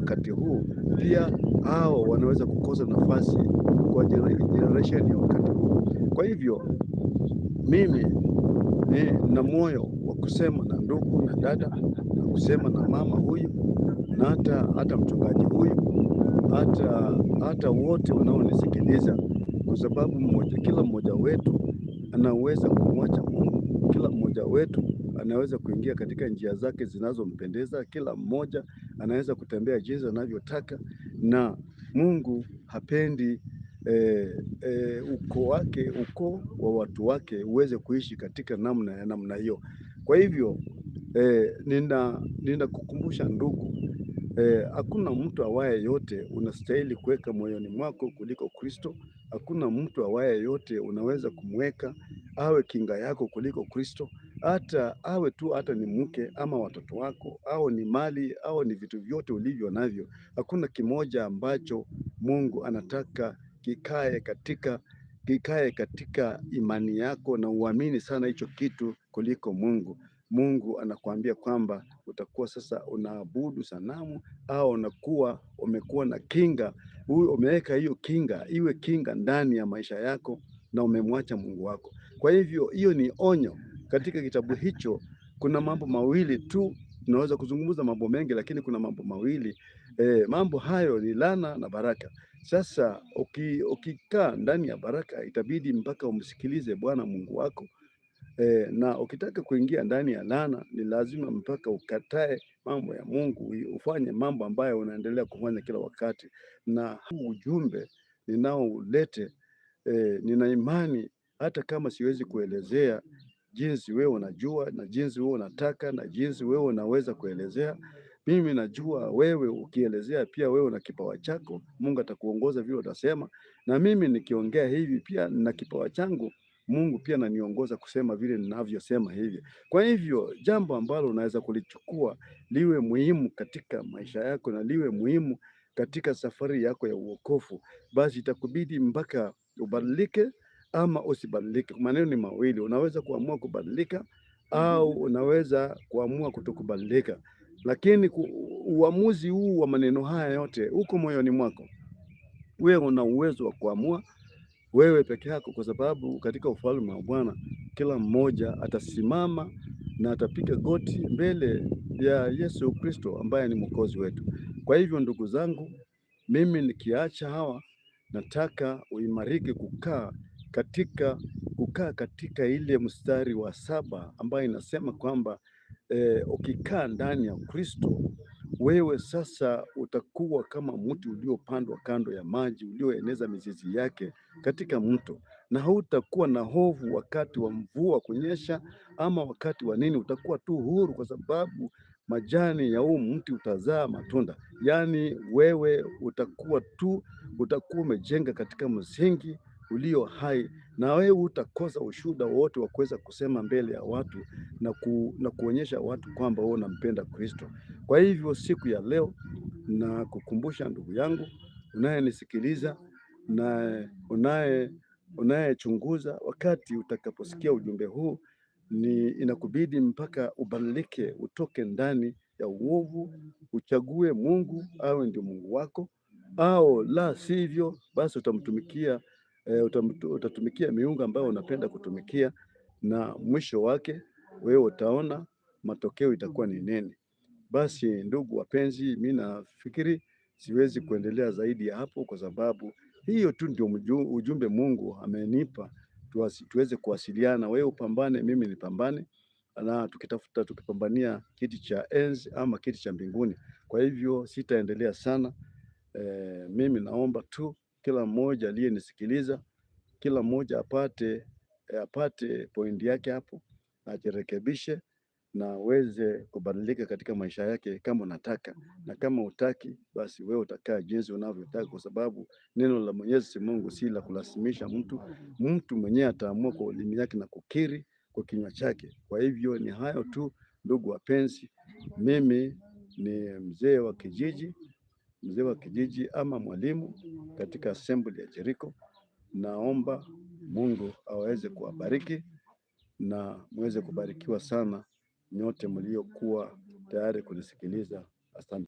wakati huu, pia hao wanaweza kukosa nafasi kwa generation ya wakati huu. Kwa hivyo mimi na moyo wa kusema na ndugu na dada, na kusema na mama huyu, na hata mchungaji huyu, hata wote wanaonisikiliza, kwa sababu kila mmoja wetu anaweza kumwacha Mungu. Kila mmoja wetu anaweza kuingia katika njia zake zinazompendeza. Kila mmoja anaweza kutembea jinsi anavyotaka, na Mungu hapendi ukoo wa watu wake uweze kuishi katika namna hiyo. Kwa hivyo ninakukumbusha ndugu, hakuna mtu awaye yote unastahili kuweka moyoni mwako kuliko Kristo. Hakuna mtu awaye yote unaweza kumweka awe kinga yako kuliko Kristo, hata awe tu hata ni mke ama watoto wako, au ni mali, au ni vitu vyote ulivyo navyo. Hakuna kimoja ambacho Mungu anataka kikae katika imani yako na uamini sana hicho kitu kuliko Mungu. Mungu anakuambia kwamba utakuwa sasa unaabudu sanamu, au umekuwa na kinga, umeweka hiyo kinga iwe kinga ndani ya maisha yako, na umemwacha Mungu wako. Kwa hivyo hiyo ni onyo. Katika kitabu hicho kuna mambo mawili tu, tunaweza kuzungumza mambo mengi, lakini kuna mambo mawili. Mambo hayo ni laana na baraka. Sasa ukikaa ndani ya baraka, itabidi mpaka umsikilize Bwana Mungu wako. Na ukitaka kuingia ndani ya laana, ni lazima mpaka ukatae mambo ya Mungu, ufanye mambo ambayo unaendelea kufanya kila wakati. Na huu ujumbe ninaoulete, nina imani hata kama siwezi kuelezea jinsi wewe unajua na jinsi wewe unataka na jinsi wewe unaweza kuelezea, mimi najua wewe ukielezea pia wewe una kipawa chako, Mungu atakuongoza vile utasema. Na mimi nikiongea hivi pia na kipawa changu, Mungu pia ananiongoza kusema vile ninavyosema hivi. Kwa hivyo jambo ambalo unaweza kulichukua liwe muhimu katika maisha yako na liwe muhimu katika safari yako ya uokofu, basi itakubidi mpaka ubadilike ama usibadilike. Maneno ni mawili, unaweza kuamua kubadilika au unaweza kuamua kutokubadilika, lakini uamuzi huu wa maneno haya yote uko moyoni mwako. Wewe una uwezo wa kuamua wewe peke yako, kwa sababu katika ufalme wa Bwana kila mmoja atasimama na atapiga goti mbele ya Yesu Kristo ambaye ni mwokozi wetu. Kwa hivyo ndugu zangu, mimi nikiacha hawa, nataka uimarike kukaa katika ile mstari wa 7 ambayo inasema kwamba ukikaa ndani ya Kristo, wewe sasa utakuwa kama mti uliopandwa kando ya maji, ulioeneza mizizi yake katika mto, na hautakuwa na hofu wakati wa mvua kunyesha ama wakati wa nini. Utakuwa tu huru, kwa sababu majani ya huu mti utazaa matunda. Yaani wewe utakuwa umejenga katika msingi ulio hai, na wewe utakosa ushuhuda wote wa kuweza kusema mbele ya watu na kuonyesha watu kwamba wewe unampenda Kristo. Kwa hivyo siku ya leo na kukumbusha ndugu yangu unayenisikiliza na unayechunguza, wakati utakaposikia ujumbe huu, inakubidi mpaka ubadilike, utoke ndani ya uovu, uchague Mungu awe ndio Mungu wako, au la sivyo basi utatumikia miungu ambayo unapenda kutumikia, na mwisho wake wewe utaona matokeo itakuwa ni nini. Basi ndugu wapenzi, mimi nafikiri siwezi kuendelea zaidi ya hapo, kwa sababu hiyo tu ndio ujumbe Mungu amenipa, tuweze kuwasiliana. Wewe upambane, mimi nipambane, na tukipambania kiti cha enzi ama kiti cha mbinguni. Kwa hivyo sitaendelea sana. Mimi naomba tu kila mmoja aliyenisikiliza, kila mmoja apate pointi yake hapo, ajirekebishe na aweze kubadilika katika maisha yake kama unataka, na kama utaki basi wewe utakaa jinsi unavyotaka, kwa sababu neno la Mwenyezi Mungu si la kulazimisha mtu. Mtu mwenyewe ataamua kwa ulimi yake na kukiri kwa kinywa chake. Kwa hivyo ni hayo tu ndugu wapenzi. Mimi ni mzee wa kijiji ama mwalimu katika Assembly ya Jericho. Naomba Mungu aweze kuwabariki na muweze kubarikiwa sana nyote mliokuwa tayari kunisikiliza. Asante.